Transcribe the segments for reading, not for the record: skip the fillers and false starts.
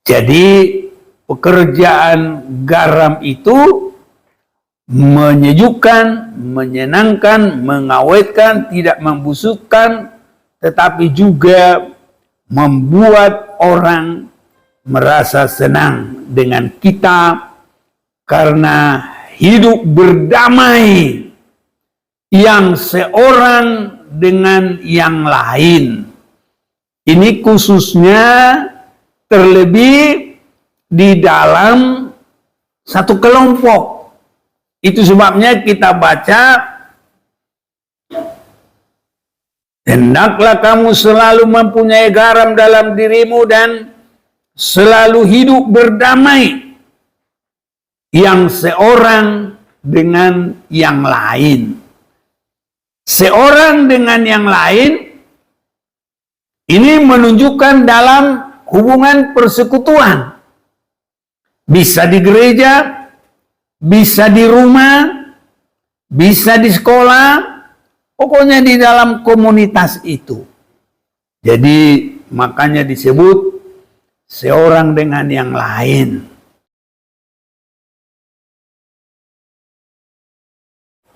Jadi pekerjaan garam itu menyejukkan, menyenangkan, mengawetkan, tidak membusukkan, tetapi juga membuat orang merasa senang dengan kita karena hidup berdamai yang seorang dengan yang lain. Ini khususnya terlebih di dalam satu kelompok. Itu sebabnya kita baca, hendaklah kamu selalu mempunyai garam dalam dirimu dan selalu hidup berdamai yang seorang dengan yang lain. Seorang dengan yang lain ini menunjukkan dalam hubungan persekutuan. Bisa di gereja, bisa di rumah, bisa di sekolah, pokoknya di dalam komunitas itu. Jadi makanya disebut seorang dengan yang lain.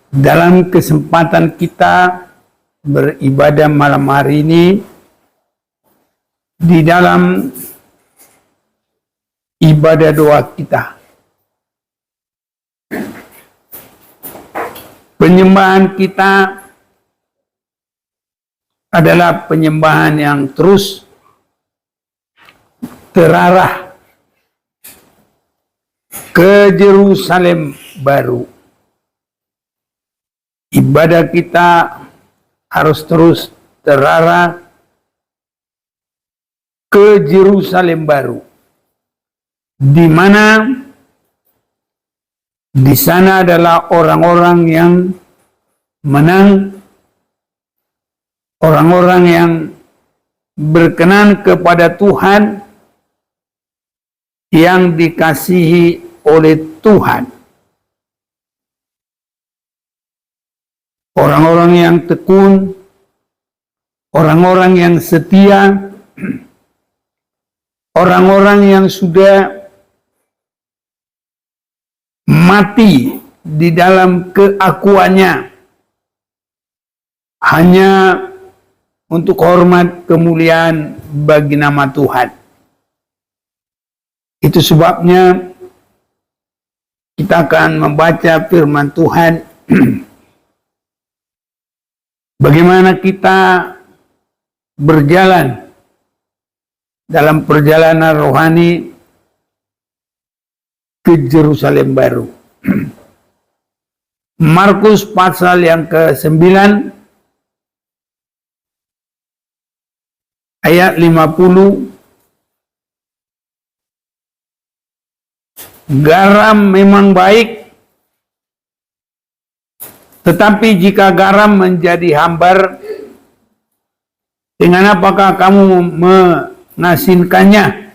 Dalam kesempatan kita beribadah malam hari ini, di dalam ibadah doa kita, penyembahan kita adalah penyembahan yang terus terarah ke Yerusalem baru. Ibadah kita harus terus terarah ke Yerusalem baru, di mana di sana adalah orang-orang yang menang, orang-orang yang berkenan kepada Tuhan, yang dikasihi oleh Tuhan. Orang-orang yang tekun, orang-orang yang setia, orang-orang yang sudah mati di dalam keakuannya hanya untuk hormat kemuliaan bagi nama Tuhan. Itu sebabnya kita akan membaca firman Tuhan. Bagaimana kita berjalan dalam perjalanan rohani ke Yerusalem baru. Markus pasal yang ke-9 ayat 50. Garam memang baik, tetapi jika garam menjadi hambar, dengan apakah kamu mengasinkannya?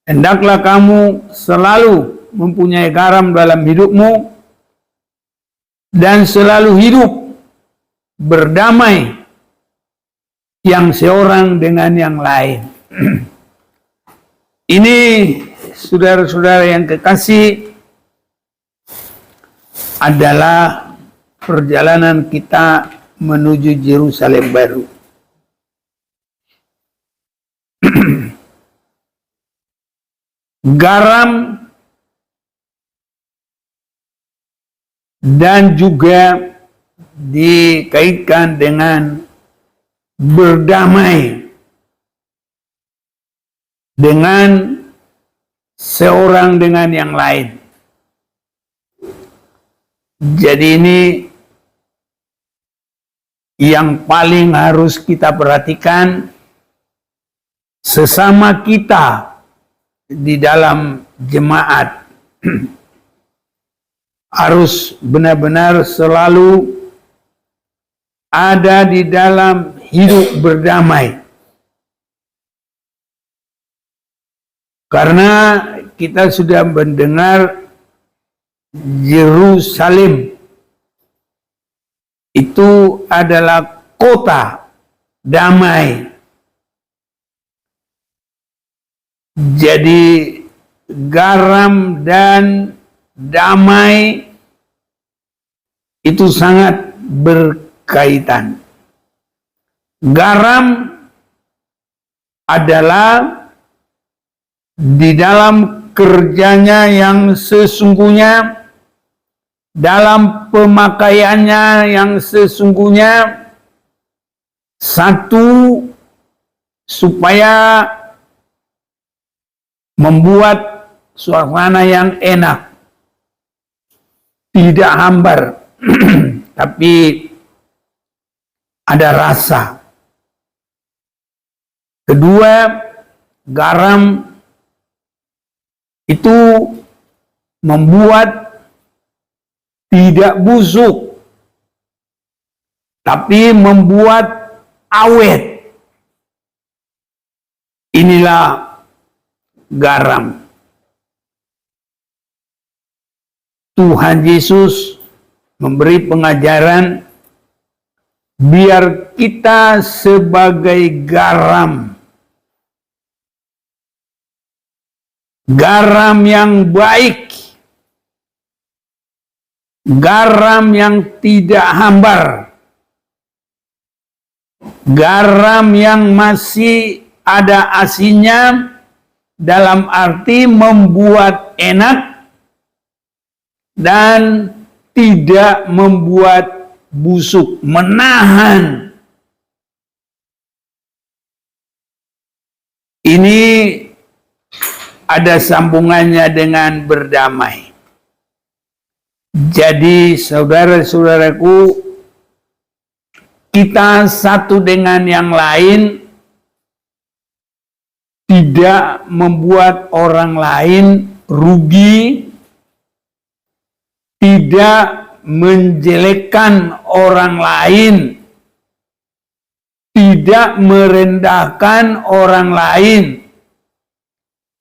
Hendaklah kamu selalu mempunyai garam dalam hidupmu dan selalu hidup berdamai yang seorang dengan yang lain. Ini saudara-saudara yang kekasih, adalah perjalanan kita menuju Yerusalem baru. Garam dan juga dikaitkan dengan berdamai dengan seorang dengan yang lain. Jadi ini yang paling harus kita perhatikan, sesama kita di dalam jemaat harus benar-benar selalu ada di dalam hidup berdamai. Karena kita sudah mendengar Yerusalem itu adalah kota damai. Jadi garam dan damai itu sangat berkaitan. Garam adalah di dalam kerjanya yang sesungguhnya, dalam pemakaiannya yang sesungguhnya, satu, supaya membuat suasana yang enak, tidak hambar, tapi ada rasa. Kedua, garam itu membuat tidak busuk, tapi membuat awet. Inilah garam. Tuhan Yesus memberi pengajaran biar kita sebagai garam, garam yang baik, garam yang tidak hambar, garam yang masih ada asinnya, dalam arti membuat enak dan tidak membuat busuk, menahan. Ini ada sambungannya dengan berdamai. Jadi saudara-saudaraku, kita satu dengan yang lain, tidak membuat orang lain rugi, tidak menjelekkan orang lain, tidak merendahkan orang lain,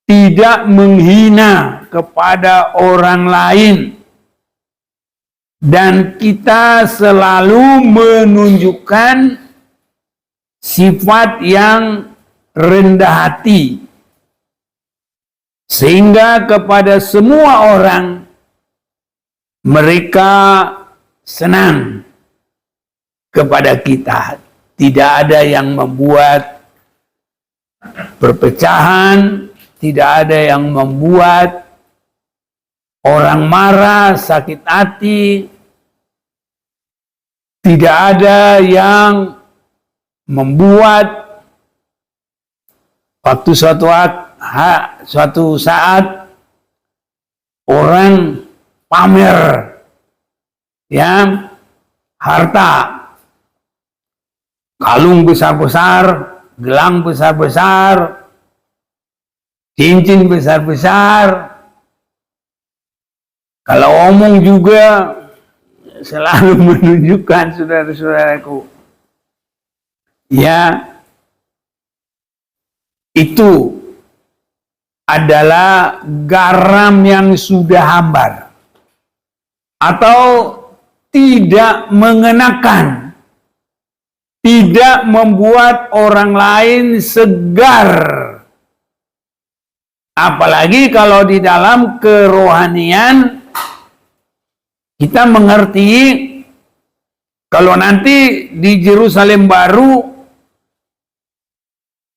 tidak menghina kepada orang lain, dan kita selalu menunjukkan sifat yang rendah hati, sehingga kepada semua orang mereka senang kepada kita. Tidak ada yang membuat perpecahan, tidak ada yang membuat orang marah, sakit hati, tidak ada yang membuat waktu suatu saat orang pamer yang harta, kalung besar-besar, gelang besar-besar, cincin besar-besar. Kalau omong juga selalu menunjukkan, saudara-saudaraku, ya, itu adalah garam yang sudah hambar atau tidak mengenakan, tidak membuat orang lain segar. Apalagi kalau di dalam kerohanian kita mengerti, kalau nanti di Yerusalem baru,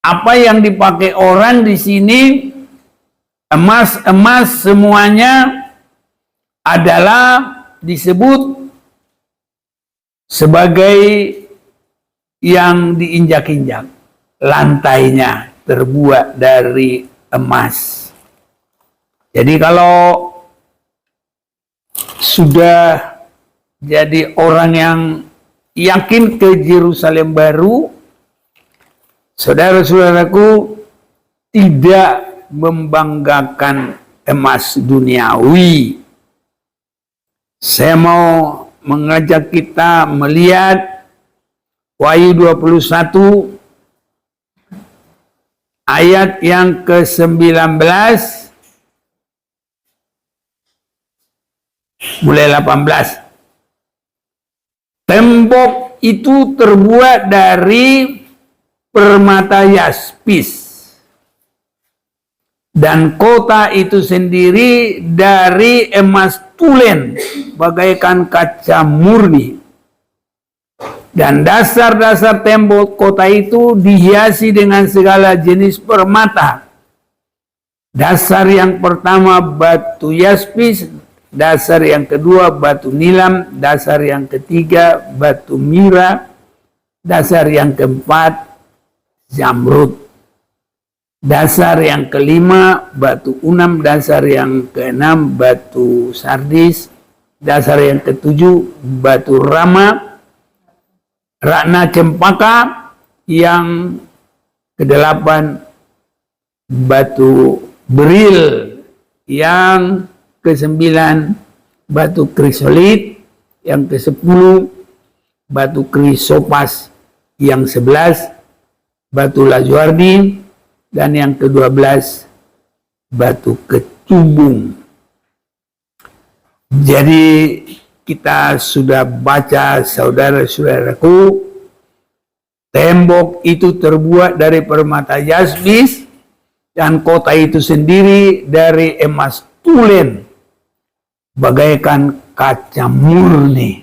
apa yang dipakai orang di sini, emas semuanya adalah disebut sebagai yang diinjak-injak. Lantainya terbuat dari emas. Jadi kalau sudah jadi orang yang yakin ke Yerusalem baru, saudara-saudaraku, tidak membanggakan emas duniawi. Saya mau mengajak kita melihat Wahyu 21 ayat yang ke-19 mulai 18. Tembok itu terbuat dari permata yaspis, Dan kota itu sendiri dari emas tulen, bagaikan kaca murni. Dan dasar-dasar tembok kota itu dihiasi dengan segala jenis permata. Dasar yang pertama batu yaspis, dasar yang kedua batu nilam, dasar yang ketiga batu mira, dasar yang keempat zamrud, dasar yang kelima batu unam, dasar yang keenam batu sardis, dasar yang ketujuh batu rama, rakna cempaka, yang kedelapan batu beril, yang kesembilan batu krisolit, yang kesepuluh batu krisopas, yang 11 batu lajuardi, dan yang ke-12 batu kecubung. Jadi kita sudah baca, saudara-saudaraku, tembok itu terbuat dari permata yaspis dan kota itu sendiri dari emas tulen, bagaikan kaca murni.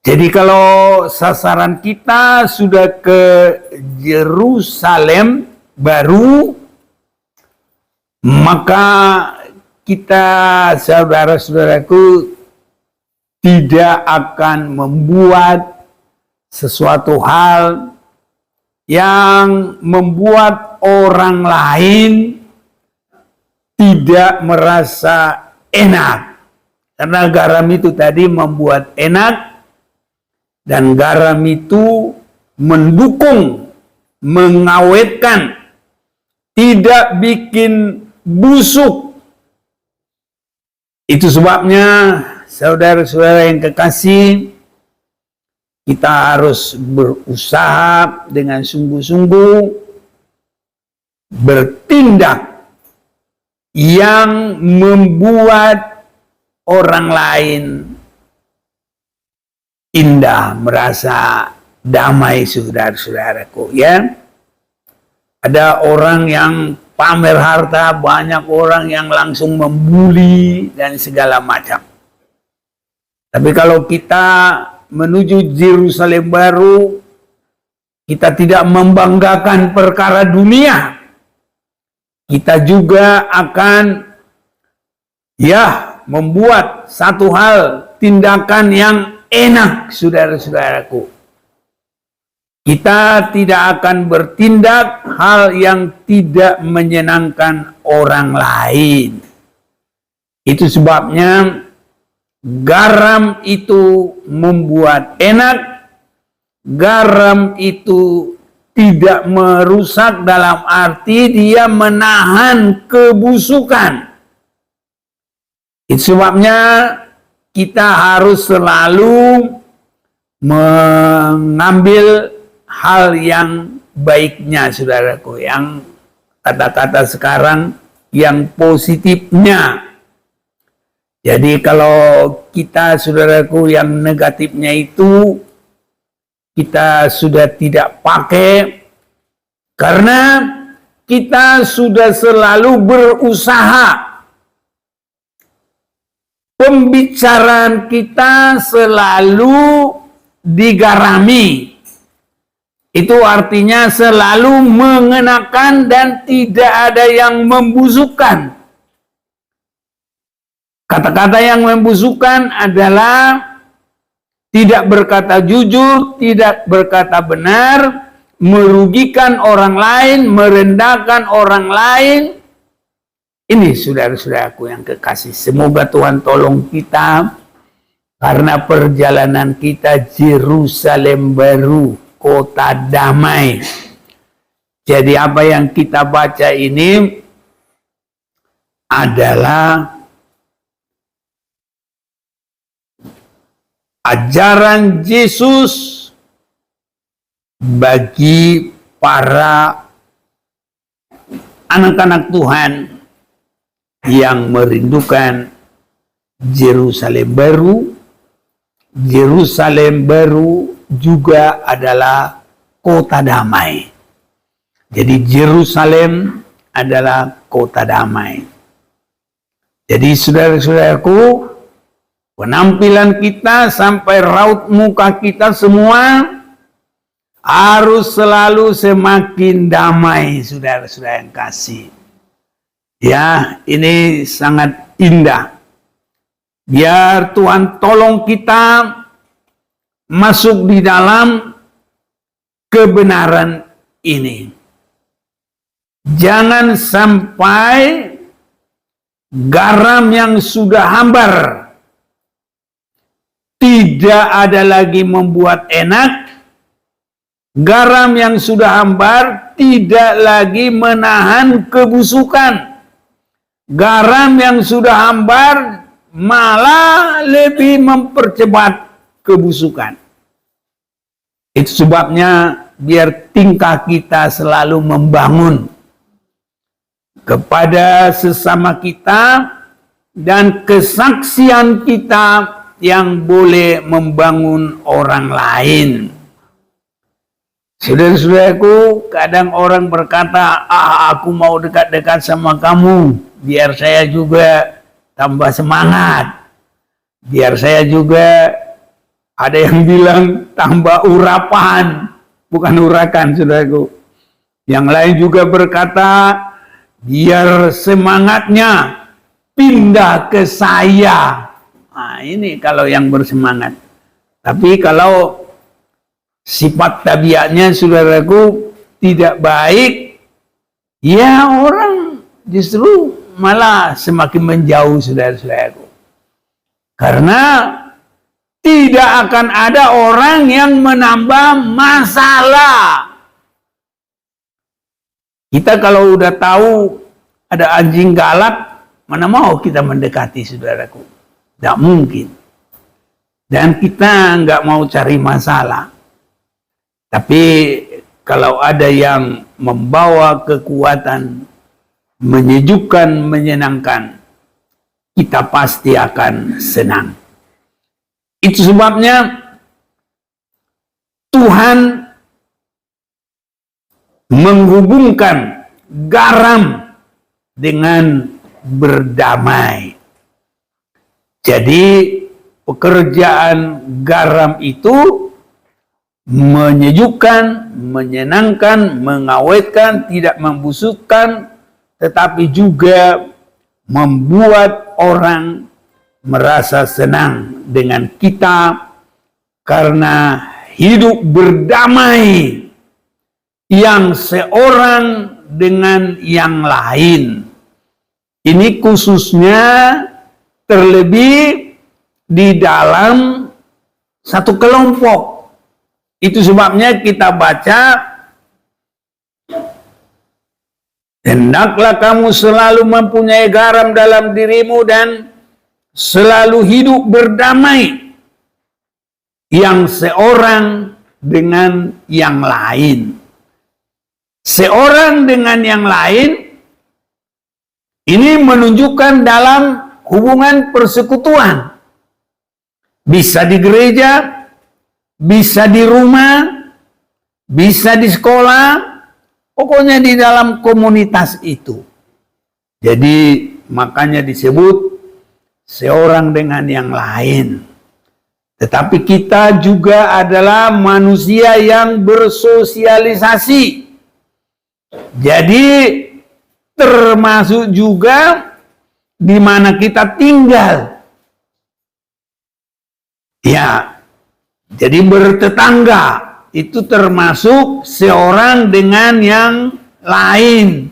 Jadi kalau sasaran kita sudah ke Yerusalem baru, maka kita, saudara-saudaraku, tidak akan membuat sesuatu hal yang membuat orang lain tidak merasa enak. Karena garam itu tadi membuat enak, dan garam itu mendukung, mengawetkan, tidak bikin busuk. Itu sebabnya, saudara-saudara yang kekasih, kita harus berusaha dengan sungguh-sungguh bertindak yang membuat orang lain indah, merasa damai, saudara-saudaraku, ya. Ada orang yang pamer harta, banyak orang yang langsung membuli dan segala macam. Tapi kalau kita menuju Yerusalem baru, kita tidak membanggakan perkara dunia. Kita juga akan membuat satu hal, tindakan yang enak, saudara-saudaraku. Kita tidak akan bertindak hal yang tidak menyenangkan orang lain. Itu sebabnya garam itu membuat enak, garam itu tidak merusak dalam arti dia menahan kebusukan. Itu sebabnya kita harus selalu mengambil hal yang baiknya, saudaraku, yang kata-kata sekarang yang positifnya. Jadi kalau kita, saudaraku, yang negatifnya itu kita sudah tidak pakai, karena kita sudah selalu berusaha. Pembicaraan kita selalu digarami. Itu artinya selalu mengenakan dan tidak ada yang membusukkan. Kata-kata yang membusukkan adalah tidak berkata jujur, tidak berkata benar, merugikan orang lain, merendahkan orang lain. Ini saudara-saudaraku yang kekasih, semoga Tuhan tolong kita, karena perjalanan kita Yerusalem baru, kota damai. Jadi apa yang kita baca ini adalah ajaran Yesus bagi para anak-anak Tuhan yang merindukan Yerusalem baru. Yerusalem baru juga adalah kota damai. Jadi Yerusalem adalah kota damai. Jadi saudara-saudaraku, penampilan kita sampai raut muka kita semua harus selalu semakin damai, saudara-saudara yang kasih. Ya, ini sangat indah. Biar Tuhan tolong kita masuk di dalam kebenaran ini. Jangan sampai garam yang sudah hambar tidak ada lagi membuat enak. Garam yang sudah hambar tidak lagi menahan kebusukan. Garam yang sudah hambar malah lebih mempercepat kebusukan. Itu sebabnya biar tingkah kita selalu membangun kepada sesama kita dan kesaksian kita yang boleh membangun orang lain. Saudara-saudaraku, kadang orang berkata, aku mau dekat-dekat sama kamu, biar saya juga tambah semangat. Biar saya juga, ada yang bilang, tambah urapan, bukan urakan, saudaraku. Yang lain juga berkata, biar semangatnya pindah ke saya. Nah, ini kalau yang bersemangat. Tapi kalau sifat tabiatnya, saudaraku, tidak baik, ya orang justru malah semakin menjauh, saudara-saudaraku. Karena tidak akan ada orang yang menambah masalah. Kita kalau udah tahu ada anjing galak, mana mau kita mendekati, saudaraku? Tidak mungkin. Dan kita nggak mau cari masalah. Tapi kalau ada yang membawa kekuatan, menyejukkan, menyenangkan, kita pasti akan senang. Itu sebabnya Tuhan menghubungkan garam dengan berdamai. Jadi pekerjaan garam itu menyejukkan, menyenangkan, mengawetkan, tidak membusukkan, tetapi juga membuat orang merasa senang dengan kita karena hidup berdamai yang seorang dengan yang lain. Ini khususnya terlebih di dalam satu kelompok. Itu sebabnya kita baca, hendaklah kamu selalu mempunyai garam dalam dirimu dan selalu hidup berdamai yang seorang dengan yang lain. Seorang dengan yang lain ini menunjukkan dalam hubungan persekutuan. Bisa di gereja, bisa di rumah, bisa di sekolah, pokoknya di dalam komunitas itu. Jadi makanya disebut seorang dengan yang lain. Tetapi kita juga adalah manusia yang bersosialisasi. Jadi termasuk juga di mana kita tinggal. Ya, jadi bertetangga itu termasuk seorang dengan yang lain.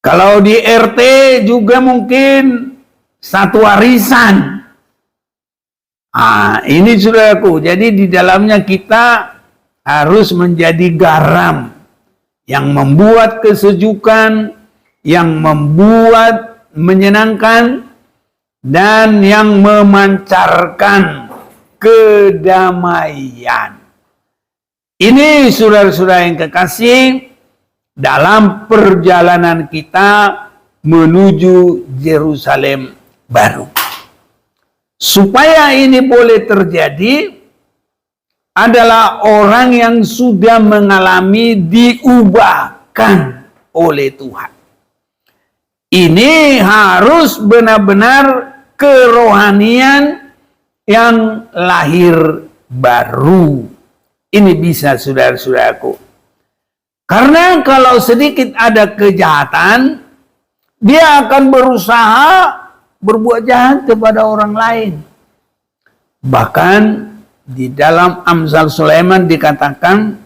Kalau di RT juga mungkin satu warisan. Ini saudaraku, jadi di dalamnya kita harus menjadi garam yang membuat kesejukan, yang membuat menyenangkan, dan yang memancarkan kedamaian. Ini saudara-saudara yang kekasih, dalam perjalanan kita menuju Yerusalem baru. Supaya ini boleh terjadi, adalah orang yang sudah mengalami diubahkan. oleh Tuhan. Ini harus benar-benar kerohanian yang lahir baru. Ini bisa, saudara-saudaraku. Karena kalau sedikit ada kejahatan, dia akan berusaha berbuat jahat kepada orang lain. Bahkan di dalam Amsal Sulaiman dikatakan,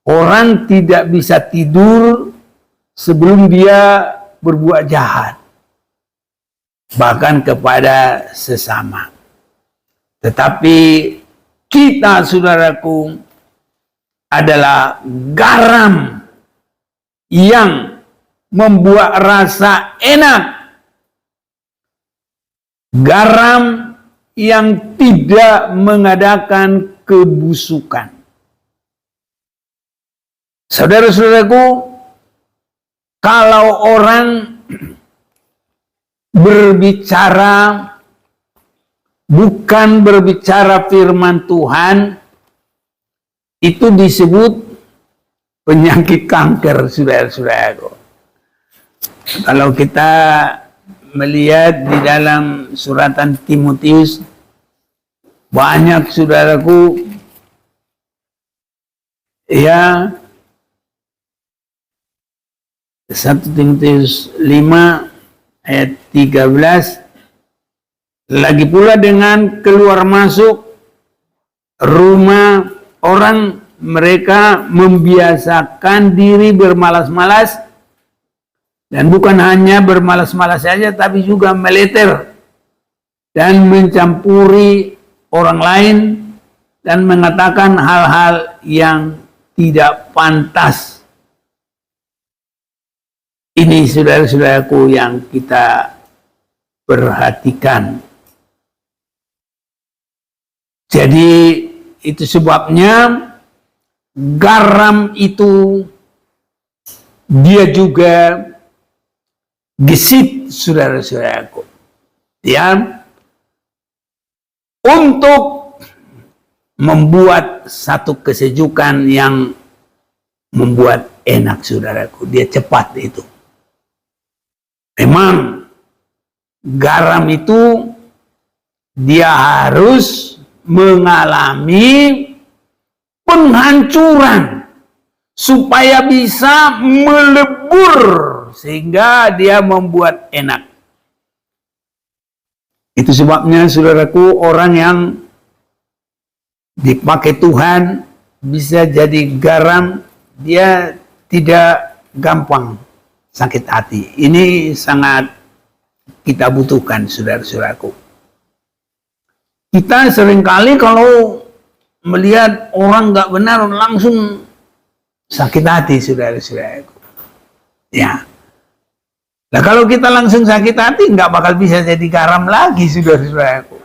orang tidak bisa tidur sebelum dia berbuat jahat, bahkan kepada sesama. Tetapi kita, saudaraku, adalah garam yang membuat rasa enak, garam yang tidak mengadakan kebusukan. Saudara-saudaraku, kalau orang berbicara bukan berbicara firman Tuhan, itu disebut penyakit kanker, saudara-saudaraku. Kalau kita melihat di dalam suratan Timotius, banyak, saudaraku, ya, 1 Timotius 5 ayat 13, lagi pula dengan keluar masuk rumah orang, mereka membiasakan diri bermalas-malas, dan bukan hanya bermalas-malas saja, tapi juga meleter dan mencampuri orang lain dan mengatakan hal-hal yang tidak pantas. Ini, saudara-saudaraku, yang kita perhatikan. Jadi itu sebabnya garam itu dia juga gesit, saudara-saudaraku, ya, untuk membuat satu kesejukan yang membuat enak, saudaraku. Dia cepat itu. Memang garam itu dia harus mengalami penghancuran supaya bisa melebur sehingga dia membuat enak. Itu sebabnya, saudaraku, orang yang dipakai Tuhan bisa jadi garam, dia tidak gampang sakit hati. Ini sangat kita butuhkan, saudara-saudaraku. Kita seringkali kalau melihat orang nggak benar langsung sakit hati, saudara-saudaraku. Ya. Nah, kalau kita langsung sakit hati nggak bakal bisa jadi garam lagi, saudara-saudaraku.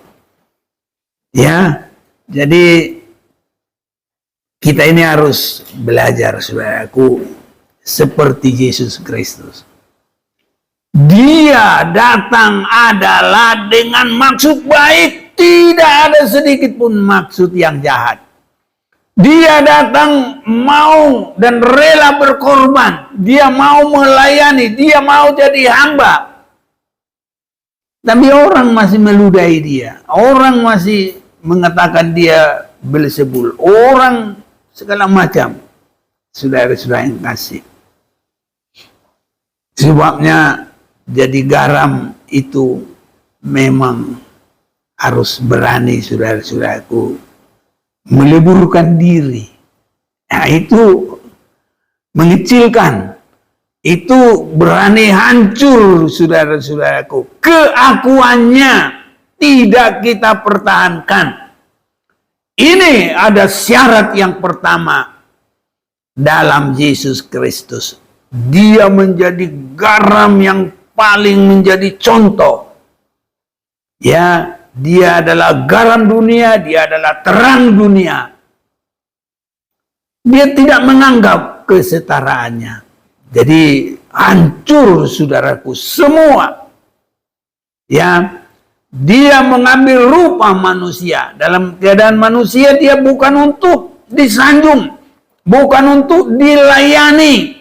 Ya. Jadi kita ini harus belajar, saudaraku, seperti Yesus Kristus. Dia datang adalah dengan maksud baik, tidak ada sedikit pun maksud yang jahat. Dia datang mau dan rela berkorban, dia mau melayani, dia mau jadi hamba. Tapi orang masih meludahi dia, orang masih mengatakan dia Beelzebul, orang segala macam. Saudara-saudara yang kasih, sebabnya jadi garam itu memang harus berani, saudara-saudaraku, meleburkan diri. Nah, itu mengecilkan, itu berani hancur, saudara-saudaraku. Keakuannya tidak kita pertahankan. Ini ada syarat yang pertama dalam Yesus Kristus. Dia menjadi garam yang paling menjadi contoh. Ya, dia adalah garam dunia, dia adalah terang dunia. Dia tidak menganggap kesetaraannya. Jadi hancur, saudaraku, semua. Ya, dia mengambil rupa manusia. Dalam keadaan manusia, dia bukan untuk disanjung, bukan untuk dilayani.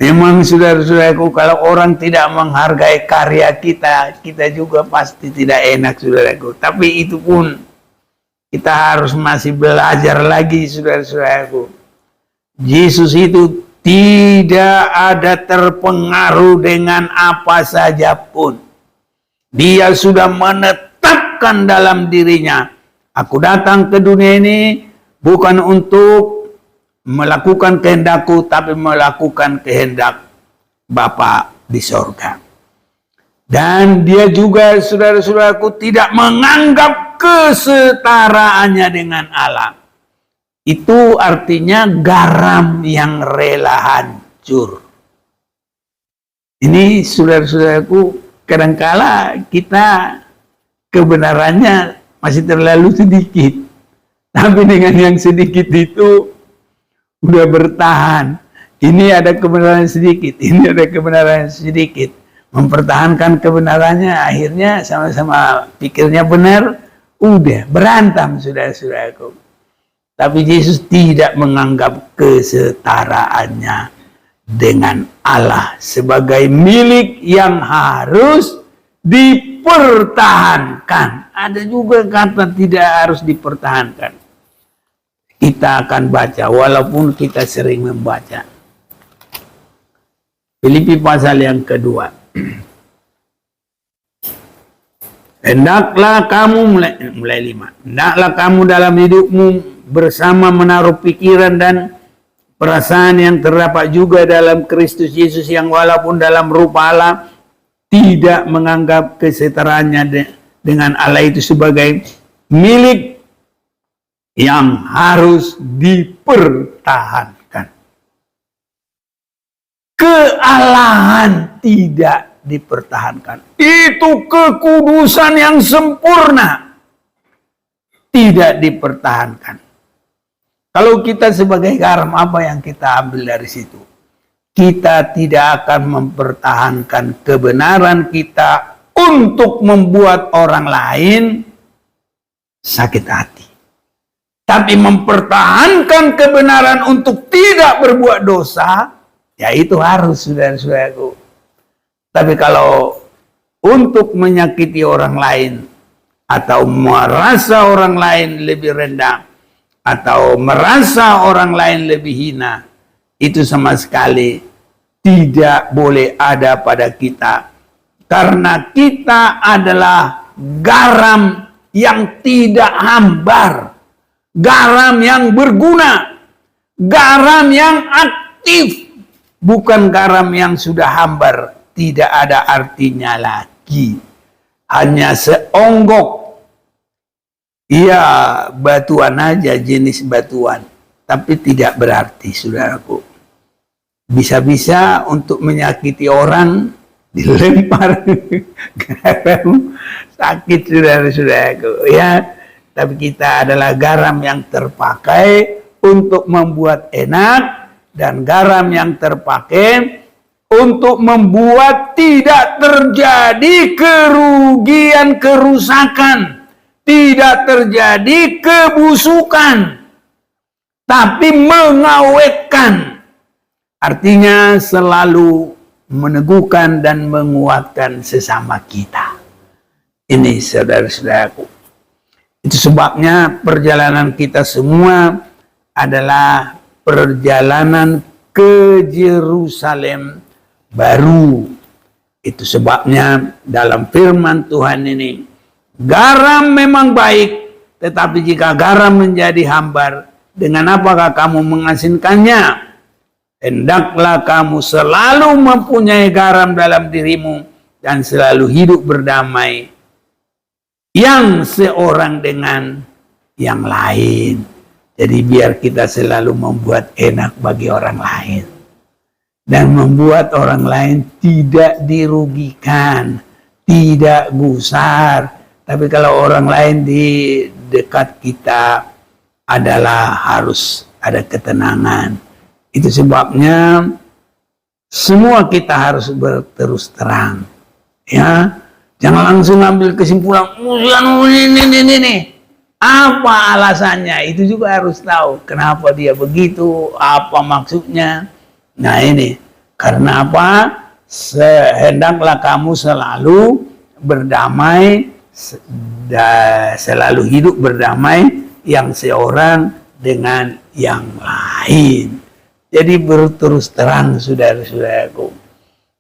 Memang saudara-saudaraku, kalau orang tidak menghargai karya kita, kita juga pasti tidak enak, saudaraku. Tapi itu pun kita harus masih belajar lagi, saudara-saudaraku. Yesus itu tidak ada terpengaruh dengan apa saja pun. Dia sudah menetapkan dalam dirinya, aku datang ke dunia ini bukan untuk melakukan kehendakku, tapi melakukan kehendak Bapa di sorga. Dan dia juga, saudara-saudaraku, tidak menganggap kesetaraannya dengan Allah. Itu artinya garam yang rela hancur. Ini, saudara-saudaraku, kadangkala kita kebenarannya masih terlalu sedikit. Tapi dengan yang sedikit itu udah bertahan. Ini ada kebenaran sedikit, ini ada kebenaran sedikit. Mempertahankan kebenarannya, akhirnya sama-sama pikirnya benar, udah berantem, saudara-saudaraku. Tapi Yesus tidak menganggap kesetaraannya dengan Allah sebagai milik yang harus dipertahankan. Ada juga kata tidak harus dipertahankan. Kita akan baca, walaupun kita sering membaca. Filipi pasal yang kedua. Hendaklah kamu, mulai 5. Hendaklah kamu dalam hidupmu bersama menaruh pikiran dan perasaan yang terdapat juga dalam Kristus Yesus, yang walaupun dalam rupa Allah tidak menganggap kesetaraannya dengan Allah itu sebagai milik yang harus dipertahankan. Kealahan tidak dipertahankan. Itu kekudusan yang sempurna tidak dipertahankan. Kalau kita sebagai garam, apa yang kita ambil dari situ? Kita tidak akan mempertahankan kebenaran kita untuk membuat orang lain sakit hati. Tapi mempertahankan kebenaran untuk tidak berbuat dosa, ya itu harus, saudara-saudaraku. Tapi kalau untuk menyakiti orang lain, atau merasa orang lain lebih rendah, atau merasa orang lain lebih hina, itu sama sekali tidak boleh ada pada kita. Karena kita adalah garam yang tidak hambar. Garam yang berguna, garam yang aktif, bukan garam yang sudah hambar, tidak ada artinya lagi, hanya seonggok. Iya, batuan aja, jenis batuan, tapi tidak berarti, saudaraku. Bisa-bisa untuk menyakiti orang dilempar garam, sakit, saudara-saudaraku, ya. Tapi kita adalah garam yang terpakai untuk membuat enak, dan garam yang terpakai untuk membuat tidak terjadi kerugian, kerusakan, tidak terjadi kebusukan, tapi mengawetkan. Artinya selalu meneguhkan dan menguatkan sesama kita. Ini, saudara-saudaraku. Itu sebabnya perjalanan kita semua adalah perjalanan ke Yerusalem baru. Itu sebabnya dalam firman Tuhan ini, garam memang baik, tetapi jika garam menjadi hambar, dengan apakah kamu mengasinkannya? Hendaklah kamu selalu mempunyai garam dalam dirimu dan selalu hidup berdamai yang seorang dengan yang lain. Jadi biar kita selalu membuat enak bagi orang lain, dan membuat orang lain tidak dirugikan, tidak gusar. Tapi kalau orang lain di dekat kita adalah harus ada ketenangan. Itu sebabnya semua kita harus berterus terang, ya. Jangan langsung ambil kesimpulan, ini. Apa alasannya? Itu juga harus tahu. Kenapa dia begitu? Apa maksudnya? Nah ini, Karena apa? Hendaklah kamu selalu berdamai, selalu hidup berdamai yang seorang dengan yang lain. Jadi berterus terang, saudara-saudaraku.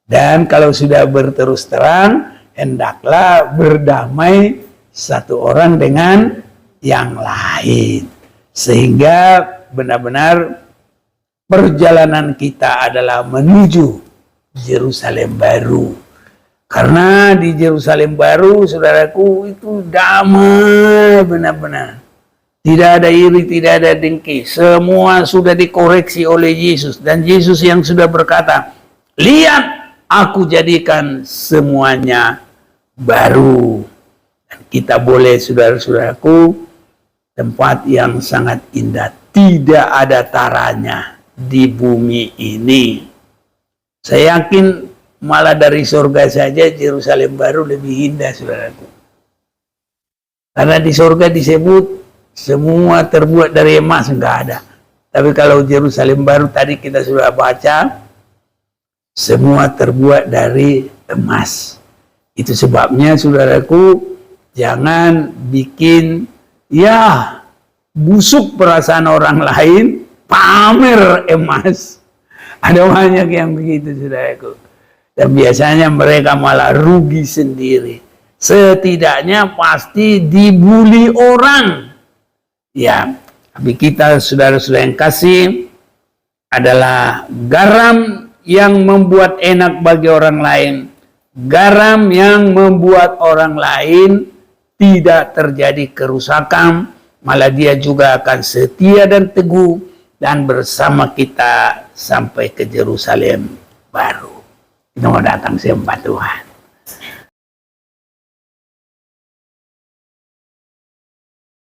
Dan kalau sudah berterus terang, hendaklah berdamai satu orang dengan yang lain. Sehingga benar-benar perjalanan kita adalah menuju Yerusalem baru. Karena di Yerusalem baru, saudaraku, itu damai benar-benar. Tidak ada iri, tidak ada dengki. Semua sudah dikoreksi oleh Yesus. Dan Yesus yang sudah berkata, lihat, aku jadikan semuanya baru. Dan kita boleh, saudara-saudaraku, tempat yang sangat indah. Tidak ada taranya di bumi ini. Saya yakin malah dari surga saja Yerusalem baru lebih indah, saudaraku. Karena di surga disebut semua terbuat dari emas, enggak ada. Tapi kalau Yerusalem baru tadi kita sudah baca, semua terbuat dari emas. Itu sebabnya, saudaraku, jangan bikin busuk perasaan orang lain, pamer emas. Ada banyak yang begitu, saudaraku. Dan biasanya mereka malah rugi sendiri. Setidaknya pasti dibully orang. Ya, tapi kita, saudara-saudara yang kasih, adalah garam yang membuat enak bagi orang lain. Garam yang membuat orang lain tidak terjadi kerusakan, malah dia juga akan setia dan teguh dan bersama kita sampai ke Yerusalem baru. Kita mau datang sembah Tuhan.